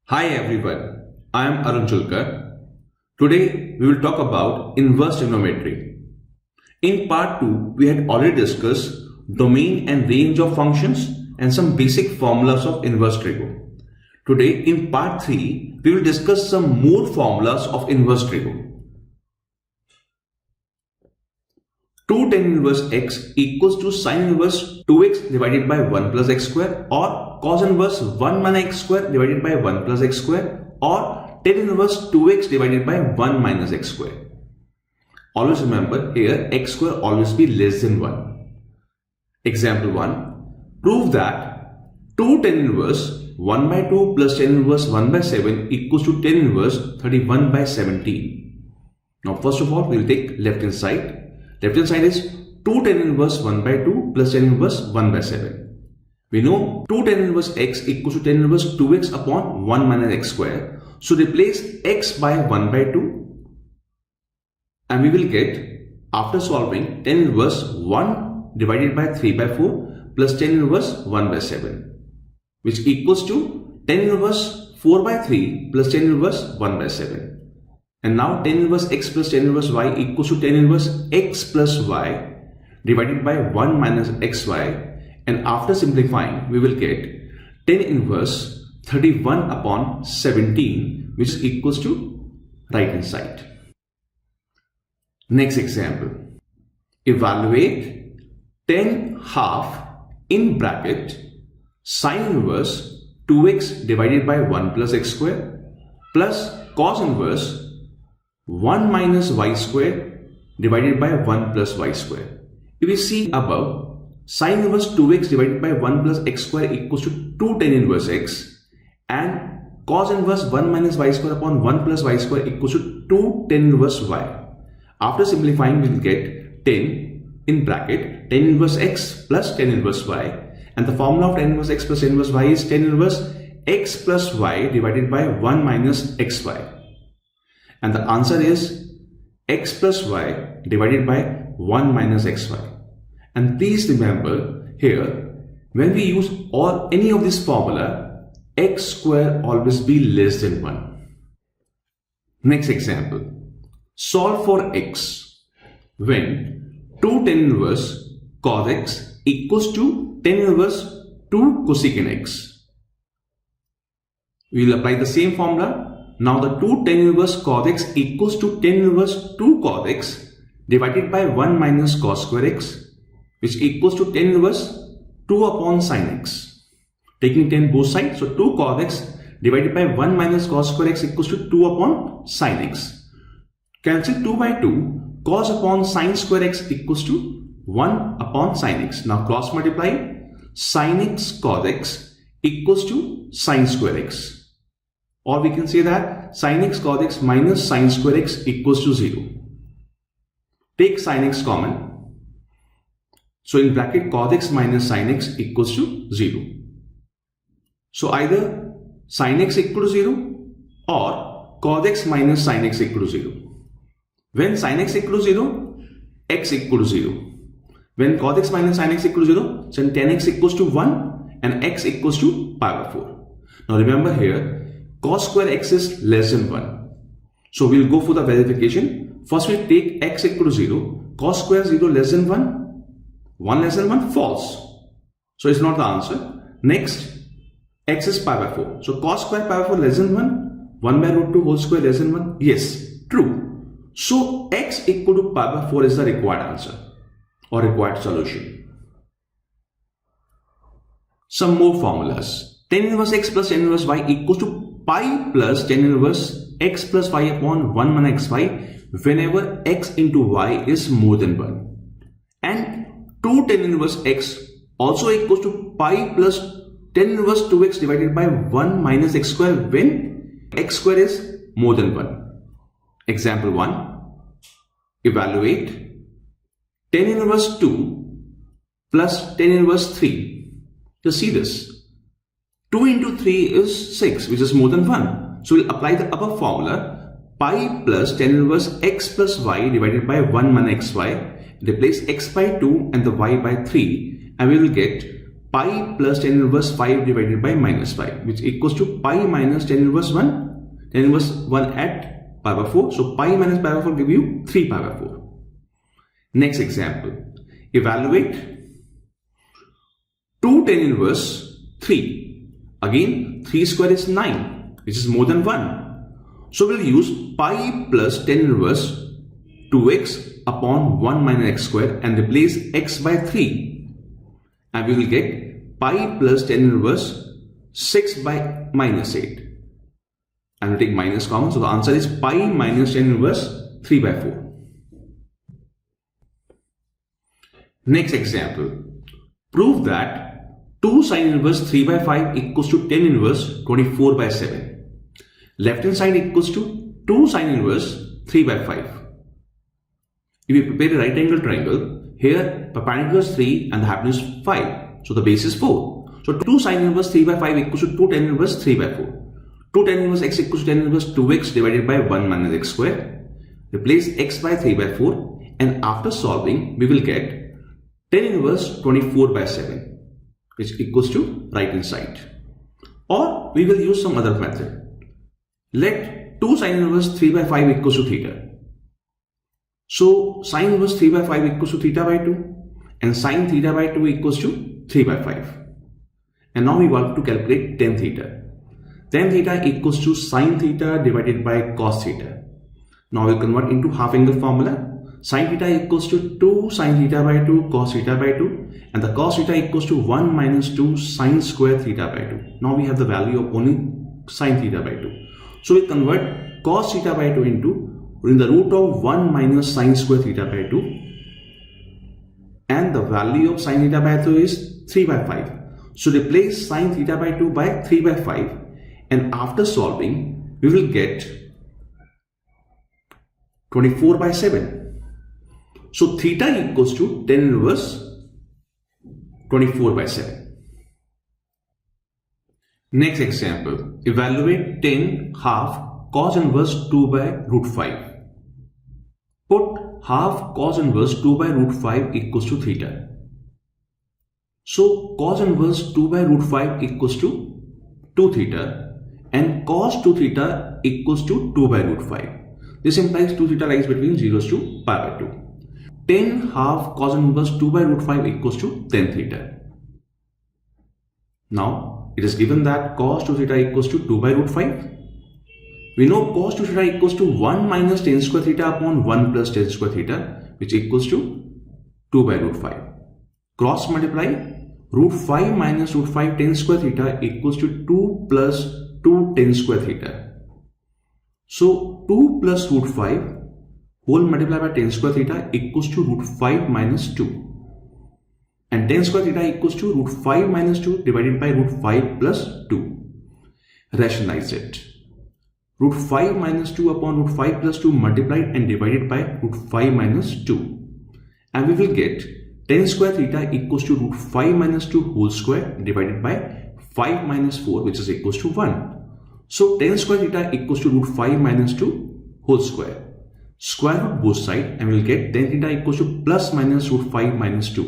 Hi everyone, I am Julka. Today we will talk about inverse trigonometry. In part 2, we had already discussed domain and range of functions and some basic formulas of inverse trigo. Today in part 3, we will discuss some more formulas of inverse trigo. 2 tan inverse x equals to sin inverse 2x divided by 1 plus x square, or cos inverse 1 minus x square divided by 1 plus x square, or tan inverse 2x divided by 1 minus x square. Always remember here x square always be less than 1. Example 1. Prove that 2 tan inverse 1 by 2 plus tan inverse 1 by 7 equals to tan inverse 31 by 17. Now first of all we will take left hand side. Left hand side is 2 tan inverse 1 by 2 plus tan inverse 1 by 7. We know 2 tan inverse x equals to tan inverse 2x upon 1 minus x square. So replace x by 1 by 2 and we will get, after solving, tan inverse 1 divided by 3 by 4 plus tan inverse 1 by 7, which equals to tan inverse 4 by 3 plus tan inverse 1 by 7. And now tan inverse x plus tan inverse y equals to tan inverse x plus y divided by 1 minus xy, and after simplifying we will get tan inverse 31 upon 17, which is equals to right hand side. Next example. Evaluate tan half in bracket sin inverse 2x divided by 1 plus x square plus cos inverse 1 minus y square divided by 1 plus y square. If we see above, sin inverse 2x divided by 1 plus x square equals to 2 tan inverse x, and cos inverse 1 minus y square upon 1 plus y square equals to 2 tan inverse y. After simplifying we will get tan in bracket tan inverse x plus tan inverse y, and the formula of tan inverse x plus tan inverse y is tan inverse x plus y divided by 1 minus xy. And the answer is x plus y divided by 1 minus xy. And please remember here, when we use any of this formula, x square always be less than 1. Next example. Solve for x when 2 tan inverse cos x equals to tan inverse 2 cosecant x. We will apply the same formula. Now the 2 tan inverse cos x equals to tan inverse 2 cos x divided by 1 minus cos square x, which equals to tan inverse 2 upon sin x. Taking tan both sides, so 2 cos x divided by 1 minus cos square x equals to 2 upon sin x. Cancel 2 by 2, cos upon sin square x equals to 1 upon sin x. Now cross multiply, sin x cos x equals to sin square x. Or we can say that sin x cos x minus sin square x equals to 0. Take sin x common. So in bracket cos x minus sin x equals to 0. So either sin x equal to 0 or cos x minus sin x equal to 0. When sin x equal to 0, x equal to 0. When cos x minus sin x equal to 0, then tan x equals to 1 and x equals to pi by 4. Now remember here, cos square x is less than 1. So we'll go for the verification. First we take x equal to 0. Cos square 0 less than 1. 1 less than 1 false. So it's not the answer. Next, x is pi by 4. So cos square pi by 4 less than 1. 1 by root 2 whole square less than 1. Yes, true. So x equal to pi by 4 is the required answer or required solution. Some more formulas. Tan inverse x plus tan inverse y equals to pi plus tan inverse x plus y upon 1 minus xy whenever x into y is more than 1. And 2 tan inverse x also equals to pi plus tan inverse 2x divided by 1 minus x square when x square is more than 1. Example 1. Evaluate tan inverse 2 plus tan inverse 3. Just see this. 2 into 3 is 6, which is more than 1. So we'll apply the above formula, pi plus tan inverse x plus y divided by 1 minus xy. Replace x by 2 and the y by 3, and we will get pi plus tan inverse 5 divided by minus 5, which equals to pi minus tan inverse 1, tan inverse 1 at pi by 4. So pi minus pi by 4 give you 3 pi by 4. Next example, evaluate 2 tan inverse 3. Again, 3 square is 9, which is more than 1. So we'll use pi plus tan inverse 2x upon 1 minus x square and replace x by 3. And we will get pi plus tan inverse 6 by minus 8. And we'll take minus common. So the answer is pi minus tan inverse 3 by 4. Next example, prove that 2 sin inverse 3 by 5 equals to tan inverse 24 by 7. Left hand side equals to 2 sin inverse 3 by 5. If you prepare a right angle triangle, here perpendicular is 3 and the hypotenuse is 5. So the base is 4. So 2 sin inverse 3 by 5 equals to 2 tan inverse 3 by 4. 2 tan inverse x equals to tan inverse 2x divided by 1 minus x square. Replace x by 3 by 4 and after solving we will get tan inverse 24 by 7, which equals to right hand side. Or we will use some other method. Let 2 sin inverse 3 by 5 equals to theta. So sin inverse 3 by 5 equals to theta by 2 and sin theta by 2 equals to 3 by 5. And now we want to calculate tan theta. Tan theta equals to sin theta divided by cos theta. Now we'll convert into half angle formula. Sin theta equals to 2 sin theta by 2 cos theta by 2 and the cos theta equals to 1 minus 2 sin square theta by 2. Now we have the value of only sin theta by 2. So we convert cos theta by 2 into in the root of 1 minus sin square theta by 2 and the value of sin theta by 2 is 3 by 5. So replace sin theta by 2 by 3 by 5 and after solving we will get 24 by 7. So theta equals to tan inverse 24 by 7. Next example, evaluate tan half cos inverse 2 by root 5. Put half cos inverse 2 by root 5 equals to theta. So cos inverse 2 by root 5 equals to 2 theta and cos 2 theta equals to 2 by root 5. This implies 2 theta lies between 0 to pi by 2. Tan half cos inverse 2 by root 5 equals to tan theta. Now it is given that cos 2 theta equals to 2 by root 5. We know cos 2 theta equals to 1 minus tan square theta upon 1 plus tan square theta, which equals to 2 by root 5. Cross multiply root 5 minus root 5 tan square theta equals to 2 plus 2 tan square theta. So 2 plus root 5 whole multiplied by tan square theta equals to root 5 minus 2. And tan square theta equals to root 5 minus 2 divided by root 5 plus 2. Rationalize it. Root 5 minus 2 upon root 5 plus 2 multiplied and divided by root 5 minus 2. And we will get tan square theta equals to root 5 minus 2 whole square divided by 5 minus 4, which is equals to 1. So tan square theta equals to root 5 minus 2 whole square. Square root both sides and we will get tan theta equals to plus minus root 5 minus 2.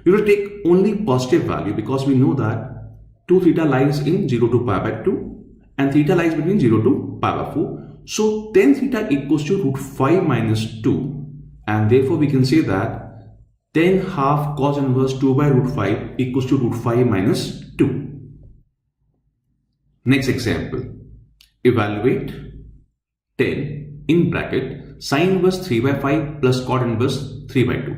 We will take only positive value because we know that 2 theta lies in 0 to pi by 2 and theta lies between 0 to pi by 4. So tan theta equals to root 5 minus 2 and therefore we can say that tan half cos inverse 2 by root 5 equals to root 5 minus 2. Next example, evaluate tan in bracket sin inverse 3 by 5 plus cot inverse 3 by 2.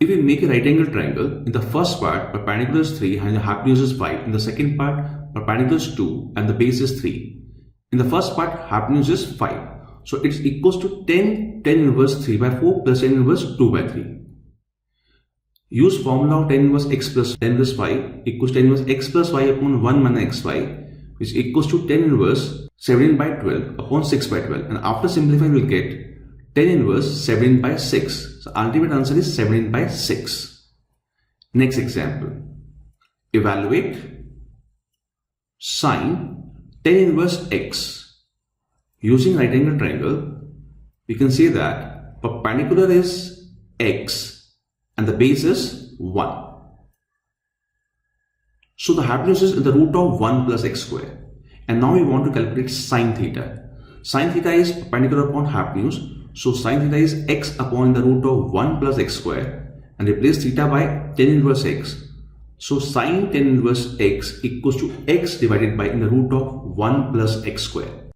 If we make a right angle triangle, in the first part perpendicular is 3 and the hypotenuse is 5. In the second part perpendicular is 2 and the base is 3. In the first part hypotenuse is 5. So it's equals to tan inverse 3 by 4 plus tan inverse 2 by 3. Use formula of tan inverse x plus tan inverse y equals tan inverse x plus y upon 1 minus xy, which equals to tan inverse 17 by 12 upon 6 by 12, and after simplifying we will get tan inverse 17 by 6. So ultimate answer is 17 by 6. Next example, evaluate sin tan inverse x. Using right angle triangle, we can say that perpendicular is x and the base is 1. So the hypotenuse is in the root of 1 plus x square. And now we want to calculate sine theta. Sine theta is perpendicular upon hypotenuse. So sine theta is x upon the root of 1 plus x square, and replace theta by tan inverse x. So sine tan inverse x equals to x divided by in the root of 1 plus x square.